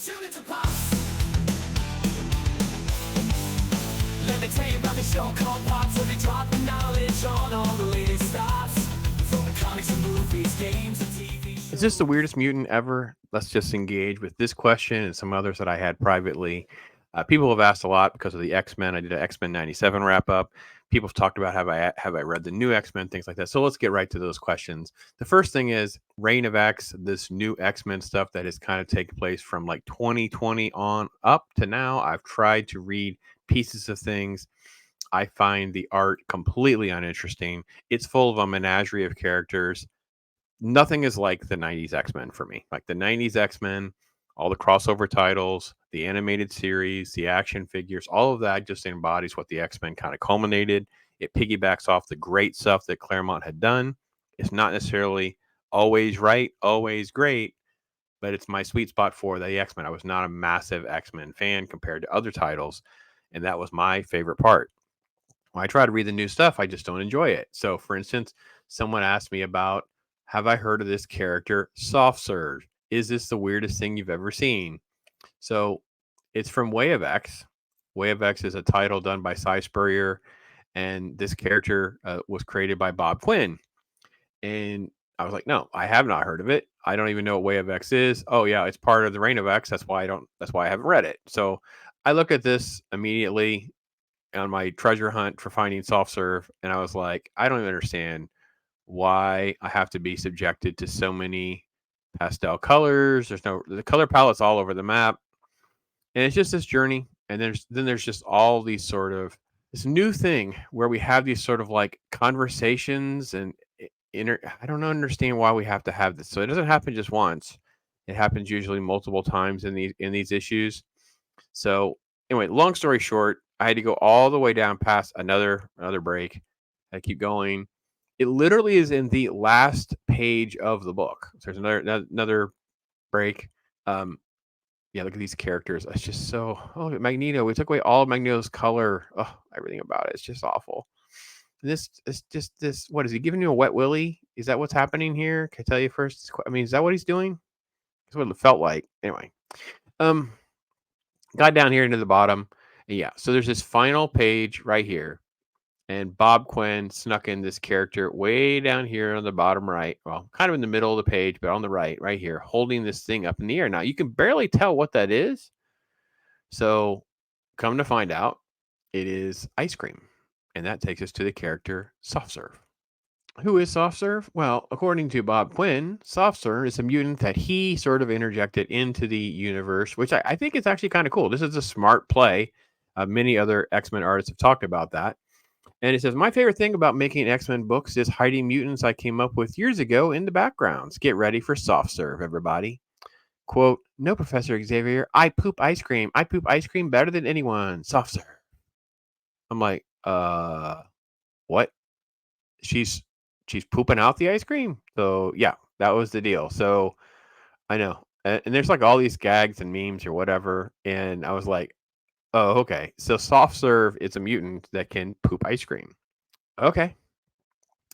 Tune into Pops. Let me tell you about the show called Pops, where they drop the knowledge on all the latest stuff. From comics and movies, games and TV shows. Is this the weirdest mutant ever? Let's just engage with this question and some others that I had privately. People have asked a lot because of the X Men. I did an X Men '97 wrap up. People have talked about have I read the new X Men, things like that. So let's get right to those questions. The first thing is Reign of X, this new X Men stuff that has kind of taken place from like 2020 on up to now. I've tried to read pieces of things. I find the art completely uninteresting. It's full of a menagerie of characters. Nothing is like the 90s X-Men for me. Like the 90s X-Men, all the crossover titles, the animated series, the action figures, all of that just embodies what the X-Men kind of culminated. It piggybacks off the great stuff that Claremont had done. It's not necessarily always right, always great, but it's my sweet spot for the X-Men. I was not a massive X-Men fan compared to other titles, and that was my favorite part. When I try to read the new stuff, I just don't enjoy it. So, for instance, someone asked me about, have I heard of this character, Soft Serve? Is this the weirdest thing you've ever seen? So, it's from Way of X. Way of X is a title done by Cy Spurrier, and this character was created by Bob Quinn. And I was like, no, I have not heard of it. I don't even know what Way of X is. Oh yeah, it's part of the Reign of X. That's why I don't. That's why I haven't read it. So I look at this immediately on my treasure hunt for finding soft serve, and I was like, I don't even understand why I have to be subjected to so many pastel colors. The color palette's all over the map, and it's just this journey. And there's just all these sort of this new thing where we have these sort of like conversations and I don't understand why we have to have this. So it doesn't happen just once. It happens usually multiple times in these issues. So anyway, long story short, I had to go all the way down past another break. I keep going. It literally is in the last page of the book. So there's another break. Um, yeah, look at these characters. It's just so. Oh, look at Magneto. We took away all of Magneto's color. Oh, everything about it. It's just awful. This is just this. What is he giving you a wet willy? Is that what's happening here? Can I tell you first? I mean, is that what he's doing? That's what it felt like. Anyway, um, got down here into the bottom. And yeah, so there's this final page right here, and Bob Quinn snuck in this character way down here on the bottom right. Well, kind of in the middle of the page, but on the right here, holding this thing up in the air. Now you can barely tell what that is. So come to find out, it is ice cream. And that takes us to the character Soft Serve. Who is Soft Serve? Well, according to Bob Quinn, Soft Serve is a mutant that he sort of interjected into the universe, which I think is actually kind of cool. This is a smart play. Many other X Men artists have talked about that. And it says, my favorite thing about making X Men books is hiding mutants I came up with years ago in the backgrounds. Get ready for Soft Serve, everybody. Quote, no, Professor Xavier, I poop ice cream. I poop ice cream better than anyone. Soft Serve. I'm like, what? She's she's pooping out the ice cream. So yeah, that was the deal. So I know, and there's like all these gags and memes or whatever, and I was like, oh okay. So soft serve is a mutant that can poop ice cream. Okay,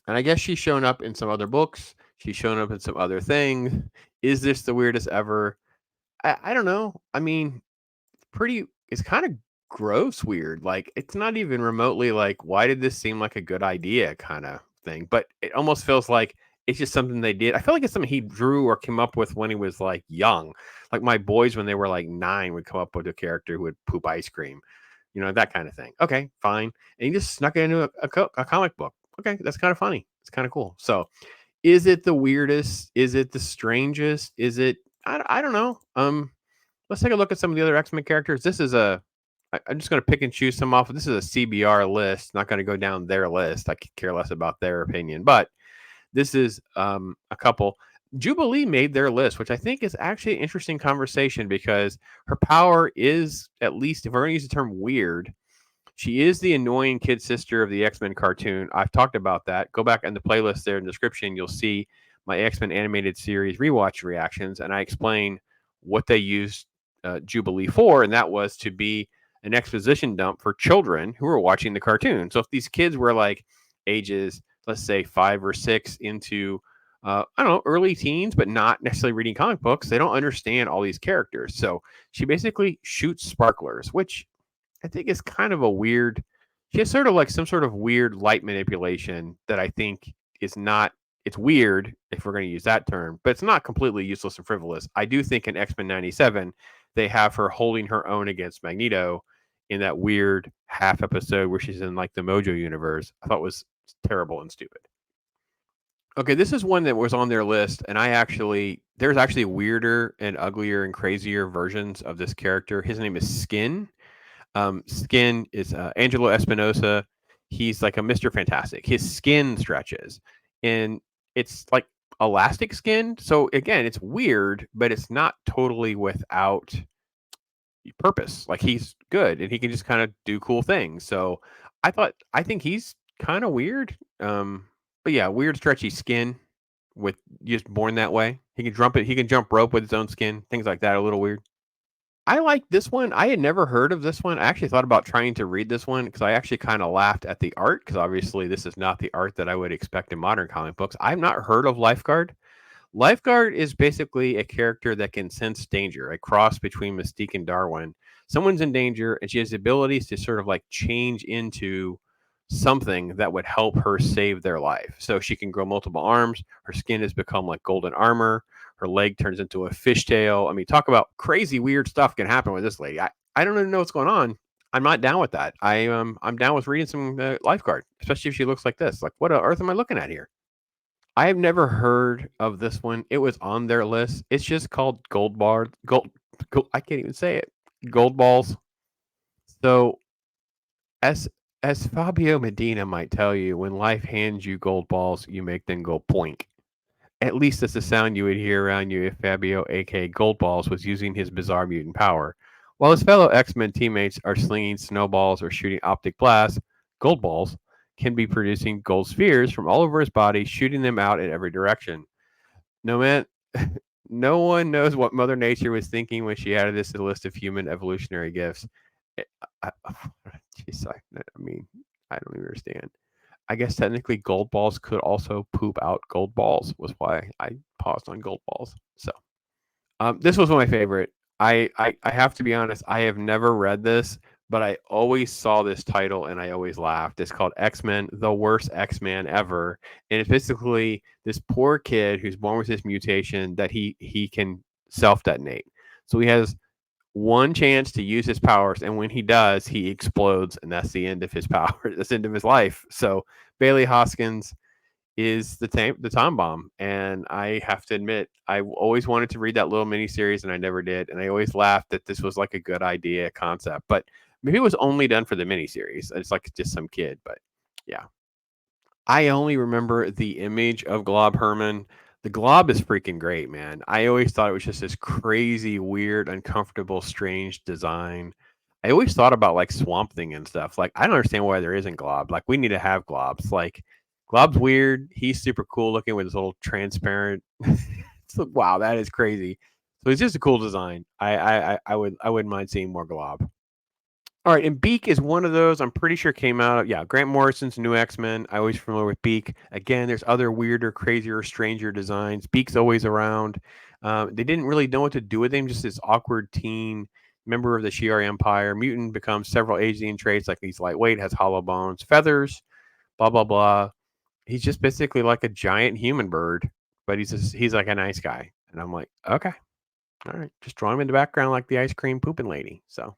and I guess she's shown up in some other books. She's shown up in some other things. Is this the weirdest ever? I don't know. I mean, pretty. It's kind of gross weird. Like it's not even remotely like why did this seem like a good idea kind of thing, but it almost feels like it's just something they did. I feel like it's something he drew or came up with when he was like young. Like my boys when they were like 9 would come up with a character who would poop ice cream. That kind of thing. Okay, fine. And he just snuck it into a comic book. Okay, that's kind of funny. It's kind of cool. So, is it the weirdest? Is it the strangest? Is it I don't know. Let's take a look at some of the other X-Men characters. I'm just going to pick and choose some off. This is a CBR list. Not going to go down their list. I could care less about their opinion. But this is a couple. Jubilee made their list, which I think is actually an interesting conversation because her power is, at least if we're going to use the term weird, she is the annoying kid sister of the X-Men cartoon. I've talked about that. Go back in the playlist there in the description. You'll see my X-Men animated series rewatch reactions, and I explain what they used Jubilee for, and that was to be an exposition dump for children who were watching the cartoon. So if these kids were like ages, let's say 5 or 6 into I don't know, early teens, but not necessarily reading comic books. They don't understand all these characters. So she basically shoots sparklers, which I think is kind of a weird. She has sort of like some sort of weird light manipulation that I think is not. It's weird if we're going to use that term, but it's not completely useless and frivolous. I do think in X Men '97 they have her holding her own against Magneto in that weird half episode where she's in like the Mojo universe. I thought was terrible and stupid. Okay, this is one that was on their list, and there's actually weirder and uglier and crazier versions of this character. His name is Skin. Skin is Angelo Espinosa. He's like a Mr. Fantastic. His skin stretches, and it's like elastic skin. So again, it's weird, but it's not totally without purpose. Like he's good, and he can just kind of do cool things. So I think he's kind of weird. But yeah, weird stretchy skin with just born that way. He can jump it. He can jump rope with his own skin. Things like that. A little weird. I like this one. I had never heard of this one. I actually thought about trying to read this one because I actually kind of laughed at the art because obviously this is not the art that I would expect in modern comic books. I've not heard of Lifeguard. Lifeguard is basically a character that can sense danger, a cross between Mystique and Darwin. Someone's in danger, and she has the abilities to sort of like change into something that would help her save their life. So she can grow multiple arms. Her skin has become like golden armor. Her leg turns into a fishtail. I mean, talk about crazy, weird stuff can happen with this lady. I don't even know what's going on. I'm not down with that. I'm down with reading some Lifeguard, especially if she looks like this. Like, what on earth am I looking at here? I have never heard of this one. It was on their list. It's just called Gold. I can't even say it. Gold balls. So as as Fabio Medina might tell you, when life hands you gold balls, you make them go poink. At least that's the sound you would hear around you if Fabio, aka Goldballs, was using his bizarre mutant power. While his fellow X Men teammates are slinging snowballs or shooting optic blasts, Goldballs can be producing gold spheres from all over his body, shooting them out in every direction. No man, no one knows what Mother Nature was thinking when she added this to the list of human evolutionary gifts. Jeez, I mean, I don't even understand. I guess technically gold balls could also poop out gold balls was why I paused on gold balls. So this was one of my favorite. I have to be honest, I have never read this, but I always saw this title and I always laughed. It's called X-Men, the worst X-Man ever. And it's basically this poor kid who's born with this mutation that he can self-detonate. So he has one chance to use his powers, and when he does, he explodes, and that's the end of his power. That's the end of his life. So Bailey Hoskins is the Tom Bomb, and I have to admit, I always wanted to read that little mini series, and I never did. And I always laughed that this was like a good idea concept, but maybe it was only done for the mini series. It's like just some kid, but yeah. I only remember the image of Glob Herman. The Glob is freaking great, man. I always thought it was just this crazy, weird, uncomfortable, strange design. I always thought about like Swamp Thing and stuff. Like, I don't understand why there isn't Glob. Like, we need to have Globs. Like, Glob's weird. He's super cool looking with his little transparent. So, wow, that is crazy. So it's just a cool design. I wouldn't mind seeing more Glob. All right, and Beak is one of those. I'm pretty sure came out. Yeah, Grant Morrison's New X-Men. I always familiar with Beak. Again, there's other weirder, crazier, stranger designs. Beak's always around. They didn't really know what to do with him. Just this awkward teen member of the Shi'ar Empire. Mutant becomes several alien traits, like he's lightweight, has hollow bones, feathers, blah blah blah. He's just basically like a giant human bird, but he's like a nice guy. And I'm like, okay, all right, just draw him in the background like the ice cream pooping lady. So.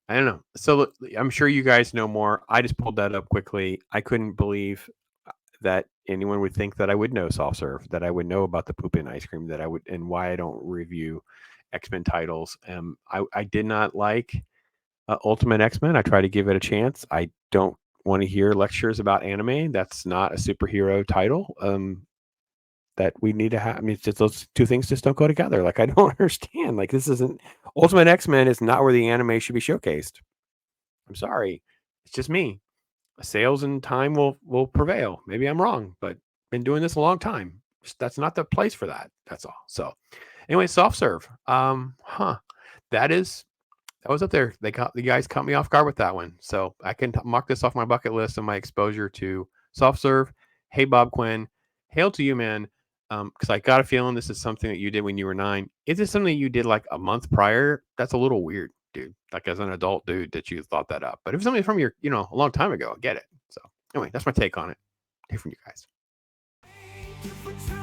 I don't know. So I'm sure you guys know more. I just pulled that up quickly. I couldn't believe that anyone would think that I would know soft serve, that I would know about the poop in ice cream, that I would, and why I don't review X-Men titles. I did not like Ultimate X-Men. I try to give it a chance. I don't want to hear lectures about anime. That's not a superhero title. That we need to have. I mean, it's just those two things just don't go together. Like, I don't understand. Like, this isn't Ultimate X-Men is not where the anime should be showcased. I'm sorry. It's just me. Sales and time will prevail. Maybe I'm wrong, but been doing this a long time. That's not the place for that. That's all. So anyway, soft serve. That was up there. The guys caught me off guard with that one. So I can mark this off my bucket list of my exposure to soft serve. Hey Bob Quinn. hail to you, man. Because I got a feeling this is something that you did when you were 9. Is this something you did like a month prior? That's a little weird, dude. Like as an adult dude that you thought that up. But if it's something from your, a long time ago, I get it. So anyway, that's my take on it. Hear from you guys. Thank you for tuning